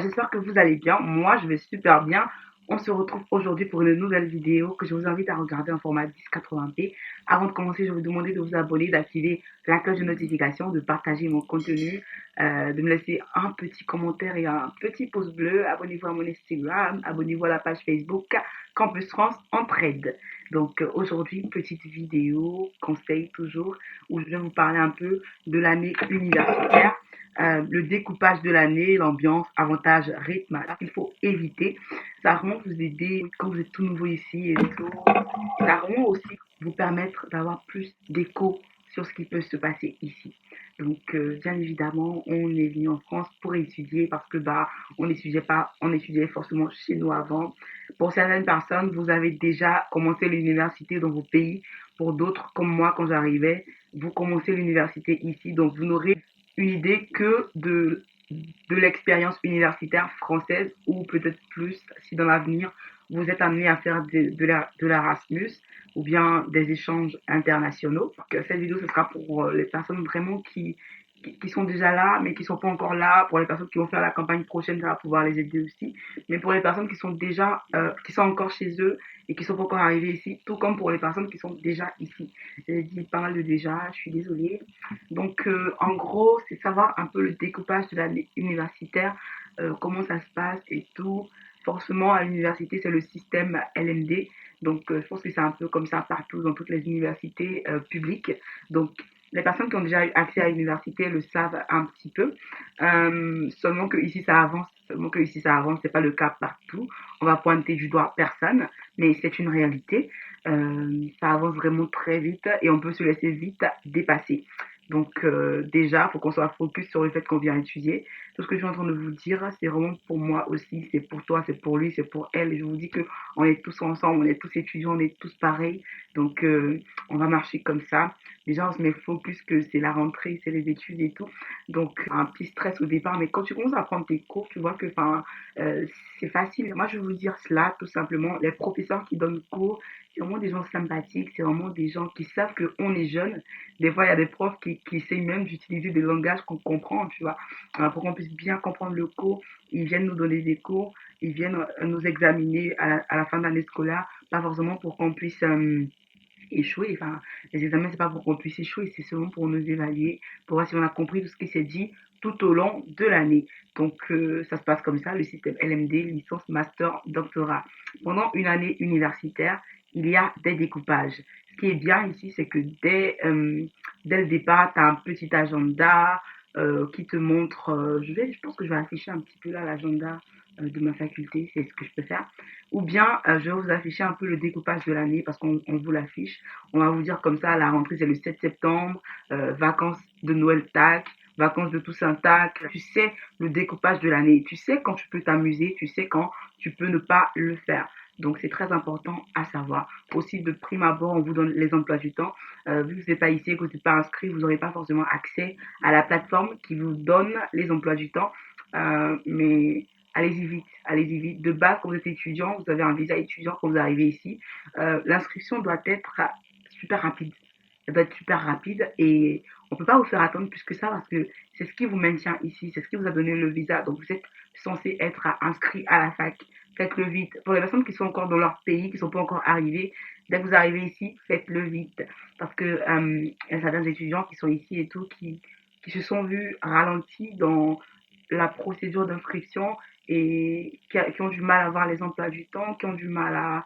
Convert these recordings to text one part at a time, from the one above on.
j'espère que vous allez bien. Moi, je vais super bien. On se retrouve aujourd'hui pour une nouvelle vidéo que je vous invite à regarder en format 1080p. Avant de commencer, je vais vous demander de vous abonner, d'activer la cloche de notification, de partager mon contenu, de me laisser un petit commentaire et un petit pouce bleu. Abonnez-vous à mon Instagram, abonnez-vous à la page Facebook Campus France Entraide. Donc aujourd'hui, une petite vidéo, conseil toujours, où je vais vous parler un peu de l'année universitaire. Le découpage de l'année, l'ambiance, avantage, rythme, ce qu'il faut éviter. Ça va vraiment vous aider quand vous êtes tout nouveau ici et tout. Ça va vraiment aussi vous permettre d'avoir plus d'écho sur ce qui peut se passer ici. Donc, bien évidemment, on est venu en France pour étudier parce que on n'étudiait pas, on étudiait forcément chez nous avant. Pour certaines personnes, vous avez déjà commencé l'université dans vos pays. Pour d'autres, comme moi, quand j'arrivais, vous commencez l'université ici, donc vous n'aurez une idée que de l'expérience universitaire française ou peut-être plus si dans l'avenir vous êtes amené à faire de l'Erasmus ou bien des échanges internationaux. Donc, cette vidéo, ce sera pour les personnes vraiment qui sont déjà là, mais qui ne sont pas encore là. Pour les personnes qui vont faire la campagne prochaine, ça va pouvoir les aider aussi. Mais pour les personnes qui sont déjà, qui sont encore chez eux et qui ne sont pas encore arrivées ici, tout comme pour les personnes qui sont déjà ici. J'ai dit pas mal de déjà, je suis désolée. Donc, en gros, c'est savoir un peu le découpage de l'année universitaire, comment ça se passe et tout. Forcément, à l'université, c'est le système LMD. Donc, je pense que c'est un peu comme ça partout dans toutes les universités publiques. Donc, les personnes qui ont déjà eu accès à l'université le savent un petit peu. Seulement que ici ça avance, c'est pas le cas partout. On va pointer du doigt personne, mais c'est une réalité. Ça avance vraiment très vite et on peut se laisser vite dépasser. Donc déjà, il faut qu'on soit focus sur le fait qu'on vient étudier. Tout ce que je suis en train de vous dire, c'est vraiment pour moi aussi, c'est pour toi, c'est pour lui, c'est pour elle. Et je vous dis que on est tous ensemble, on est tous étudiants, on est tous pareils. Donc on va marcher comme ça. Déjà, on se met focus que c'est la rentrée, c'est les études et tout. Donc un petit stress au départ, mais quand tu commences à prendre tes cours, tu vois que euh, c'est facile. Moi, je vais vous dire cela tout simplement. Les professeurs qui donnent cours, c'est vraiment des gens sympathiques, c'est vraiment des gens qui savent qu'on est jeune. Des fois, il y a des profs qui essayent même d'utiliser des langages qu'on comprend, tu vois, pour qu'on puisse bien comprendre le cours. Ils viennent nous donner des cours, ils viennent nous examiner à la fin de l'année scolaire, pas forcément pour qu'on puisse échouer. Enfin, les examens, c'est pas pour qu'on puisse échouer, c'est seulement pour nous évaluer, pour voir si on a compris tout ce qui s'est dit tout au long de l'année. Donc, ça se passe comme ça, le système LMD, licence, master, doctorat. Pendant une année universitaire, il y a des découpages. Ce qui est bien ici, c'est que dès le départ, tu as un petit agenda qui te montre, je pense que je vais afficher un petit peu là l'agenda de ma faculté, c'est ce que je peux faire. Ou bien, je vais vous afficher un peu le découpage de l'année parce qu'on vous l'affiche. On va vous dire comme ça, la rentrée, c'est le 7 septembre, vacances de Noël tac, vacances de Toussaint tac. Tu sais le découpage de l'année. Tu sais quand tu peux t'amuser, tu sais quand tu peux ne pas le faire. Donc, c'est très important à savoir. Aussi, de prime abord, on vous donne les emplois du temps. Vu que vous n'êtes pas ici et que vous n'êtes pas inscrit, vous n'aurez pas forcément accès à la plateforme qui vous donne les emplois du temps. Mais allez-y vite, allez-y vite. De base, quand vous êtes étudiant, vous avez un visa étudiant quand vous arrivez ici. L'inscription doit être super rapide. Elle doit être super rapide et on ne peut pas vous faire attendre plus que ça parce que c'est ce qui vous maintient ici, c'est ce qui vous a donné le visa. Donc vous êtes censé être inscrit à la fac. Faites-le vite. Pour les personnes qui sont encore dans leur pays, qui ne sont pas encore arrivées, dès que vous arrivez ici, faites-le vite. Parce que y a certains étudiants qui sont ici et tout, qui se sont vus ralentis dans la procédure d'inscription et qui ont du mal à voir les emplois du temps, qui ont du mal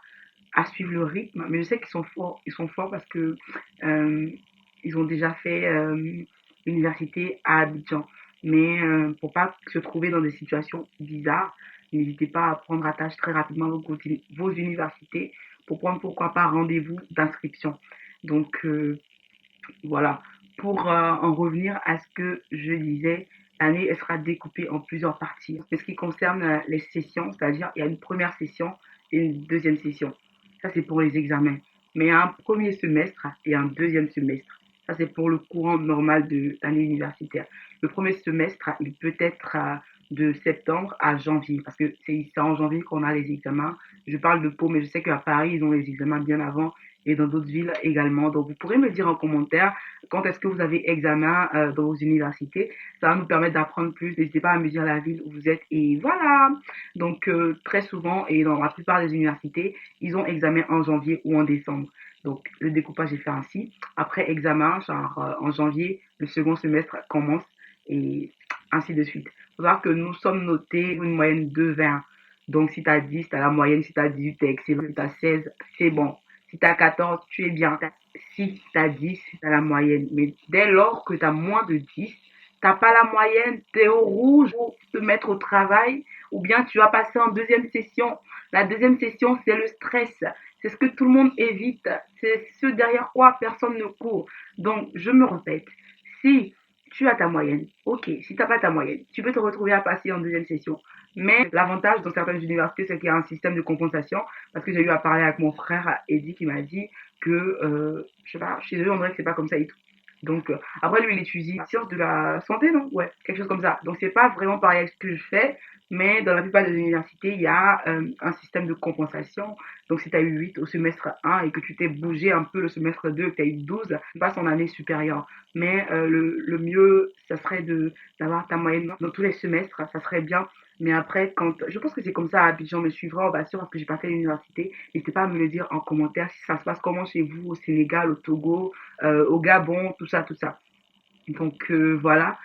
à suivre le rythme. Mais je sais qu'ils sont forts parce que euh, ils ont déjà fait l'université à Abidjan. Mais pour pas se trouver dans des situations bizarres, n'hésitez pas à prendre attache très rapidement avec vos universités pour prendre pourquoi pas rendez-vous d'inscription. Donc voilà. Pour en revenir à ce que je disais, l'année elle sera découpée en plusieurs parties. En ce qui concerne les sessions, c'est-à-dire il y a une première session et une deuxième session. Ça, c'est pour les examens. Mais il y a un premier semestre et un deuxième semestre. Ça, c'est pour le courant normal de l'année universitaire. Le premier semestre, il peut être de septembre à janvier, parce que c'est en janvier qu'on a les examens. Je parle de Pau, mais je sais qu'à Paris, ils ont les examens bien avant et dans d'autres villes également. Donc, vous pourrez me dire en commentaire quand est-ce que vous avez examen dans vos universités. Ça va nous permettre d'apprendre plus. N'hésitez pas à me dire la ville où vous êtes. Et voilà. Donc, très souvent, et dans la plupart des universités, ils ont examen en janvier ou en décembre. Donc, le découpage est fait ainsi. Après examen, genre en janvier, le second semestre commence et ainsi de suite. Il faut savoir que nous sommes notés une moyenne de 20. Donc, si tu as 10, tu as la moyenne. Si tu as 18, tu es excellent. Si tu as 16, c'est bon. Si tu as 14, tu es bien. Si tu as 10, tu as la moyenne. Mais dès lors que tu as moins de 10, t'as pas la moyenne, tu es au rouge pour te mettre au travail, ou bien tu vas passer en deuxième session. La deuxième session, c'est le stress. C'est ce que tout le monde évite. C'est ce derrière quoi personne ne court. Donc, je me répète, si tu as ta moyenne, ok. Si tu n'as pas ta moyenne, tu peux te retrouver à passer en deuxième session. Mais l'avantage dans certaines universités, c'est qu'il y a un système de compensation. Parce que j'ai eu à parler avec mon frère Eddie qui m'a dit que, je sais pas, chez eux, on dirait que c'est pas comme ça et tout. Donc, après, lui, il étudie sciences de la santé, non? Ouais, quelque chose comme ça. Donc, c'est pas vraiment pareil avec ce que je fais, mais dans la plupart des universités, il y a un système de compensation. Donc, si tu as eu 8 au semestre 1 et que tu t'es bougé un peu le semestre 2, que tu as eu 12, tu passes en année supérieure. Mais le mieux, ça serait d'avoir ta moyenne dans tous les semestres, ça serait bien. Mais après, je pense que c'est comme ça à Abidjan, me suivra, bah, sûr, parce que j'ai pas fait l'université. N'hésitez pas à me le dire en commentaire si ça se passe comment chez vous, au Sénégal, au Togo, au Gabon, tout ça, tout ça. Donc voilà,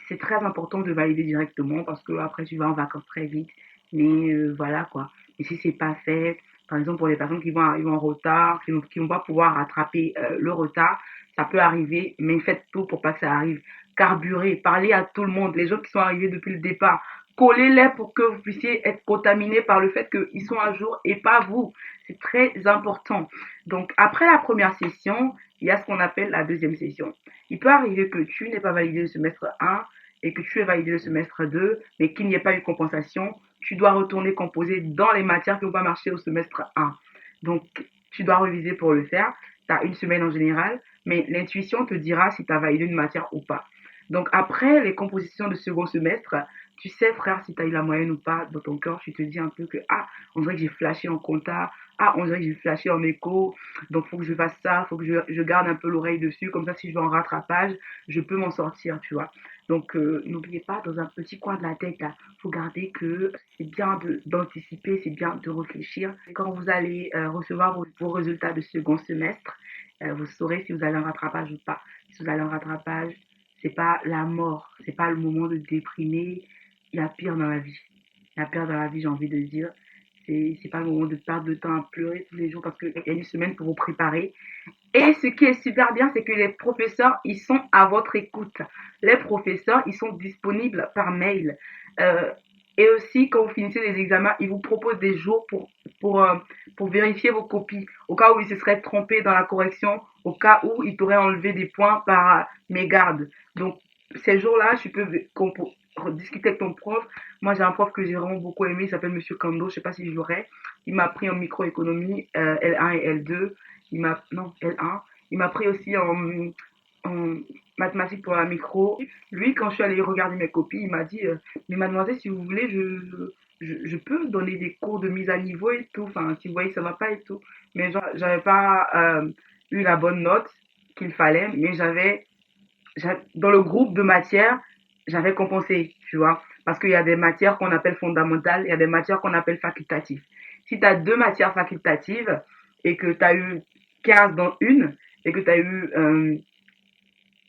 c'est très important de valider directement parce que après tu vas en vacances très vite. Mais voilà quoi. Et si c'est pas fait, par exemple pour les personnes qui vont arriver en retard, qui vont pas pouvoir rattraper le retard, ça peut arriver, mais faites tout pour pas que ça arrive. Carburez, parlez à tout le monde, les gens qui sont arrivés depuis le départ. Collez-les pour que vous puissiez être contaminés par le fait qu'ils sont à jour et pas vous. C'est très important. Donc après la première session, il y a ce qu'on appelle la deuxième session. Il peut arriver que tu n'aies pas validé le semestre 1 et que tu aies validé le semestre 2, mais qu'il n'y ait pas eu compensation. Tu dois retourner composer dans les matières qui n'ont pas marché au semestre 1. Donc, tu dois réviser pour le faire. Tu as une semaine en général, mais l'intuition te dira si tu as validé une matière ou pas. Donc, après les compositions de second semestre, tu sais, frère, si tu as eu la moyenne ou pas dans ton cœur, tu te dis un peu que, ah, on dirait que j'ai flashé en compta, ah, on dirait que j'ai flashé en éco, donc faut que je fasse ça, faut que je garde un peu l'oreille dessus, comme ça si je vais en rattrapage, je peux m'en sortir, tu vois. Donc n'oubliez pas, dans un petit coin de la tête, il faut garder que c'est bien d'anticiper, c'est bien de réfléchir. Quand vous allez recevoir vos résultats de second semestre, vous saurez si vous allez en rattrapage ou pas. Si vous allez en rattrapage, c'est pas la mort, c'est pas le moment de déprimer. Il y a pire dans la vie. Il y a pire dans la vie, j'ai envie de dire. C'est pas le moment de perdre de temps à pleurer tous les jours parce qu'il y a une semaine pour vous préparer. Et ce qui est super bien, c'est que les professeurs, ils sont à votre écoute. Les professeurs, ils sont disponibles par mail. Euh, et aussi, quand vous finissez les examens, ils vous proposent des jours pour, euh, pour vérifier vos copies. Au cas où ils se seraient trompés dans la correction, au cas où ils t'auraient enlevé des points par mégarde. Donc, ces jours-là, tu peux discuter avec ton prof. Moi, j'ai un prof que j'ai vraiment beaucoup aimé, il s'appelle Monsieur Kando, je sais pas si je l'aurais. Il m'a pris en microéconomie L1 et L2. Non, L1. Il m'a pris aussi en mathématiques pour la micro. Lui, quand je suis allée regarder mes copies, il m'a dit mais mademoiselle, si vous voulez, je peux donner des cours de mise à niveau et tout. Enfin, si vous voyez, ça va pas et tout. Mais genre, j'avais pas eu la bonne note qu'il fallait, mais dans le groupe de matières, j'avais compensé, tu vois. Parce qu'il y a des matières qu'on appelle fondamentales, il y a des matières qu'on appelle facultatives. Si tu as deux matières facultatives et que tu as eu 15 dans une et que tu as eu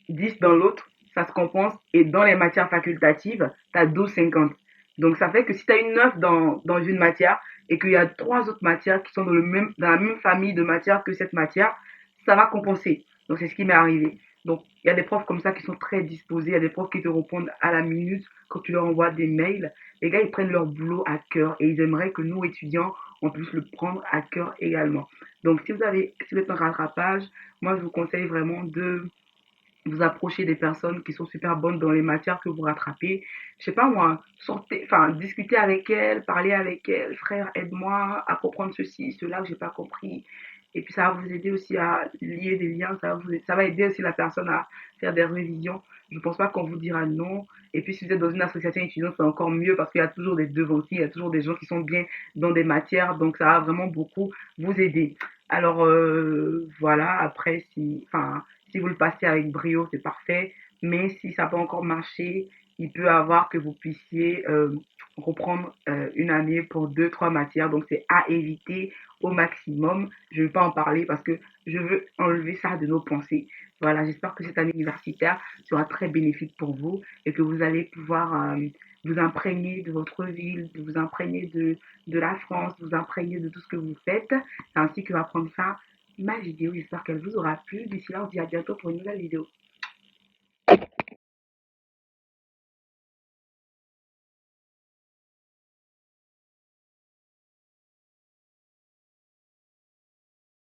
10 dans l'autre, ça se compense. Et dans les matières facultatives, tu as 12,50. Donc ça fait que si tu as une 9 dans une matière et qu'il y a trois autres matières qui sont dans la même famille de matières que cette matière, ça va compenser. Donc c'est ce qui m'est arrivé. Donc il y a des profs comme ça qui sont très disposés, il y a des profs qui te répondent à la minute quand tu leur envoies des mails. Les gars, ils prennent leur boulot à cœur et ils aimeraient que nous, étudiants, on puisse le prendre à cœur également. Donc si vous êtes en rattrapage, moi je vous conseille vraiment de vous approcher des personnes qui sont super bonnes dans les matières que vous rattrapez. Je sais pas moi, sortez, enfin, discutez avec elles, parlez avec elles, frère, aide-moi à comprendre ceci, cela que j'ai pas compris. Et puis ça va vous aider aussi à lier des liens, ça va aider aussi la personne à faire des révisions. Je ne pense pas qu'on vous dira non. Et puis si vous êtes dans une association étudiante, c'est encore mieux parce qu'il y a toujours des devanciers, il y a toujours des gens qui sont bien dans des matières, donc ça va vraiment beaucoup vous aider. Alors voilà, après si vous le passez avec brio, c'est parfait. Mais si ça n'a pas encore marché, il peut avoir que vous puissiez reprendre une année pour deux, trois matières. Donc c'est à éviter au maximum. Je ne vais pas en parler parce que je veux enlever ça de nos pensées. Voilà, j'espère que cette année universitaire sera très bénéfique pour vous et que vous allez pouvoir vous imprégner de votre ville, vous imprégner de la France, vous imprégner de tout ce que vous faites. C'est ainsi que va prendre fin ma vidéo. J'espère qu'elle vous aura plu. D'ici là, on se dit à bientôt pour une nouvelle vidéo.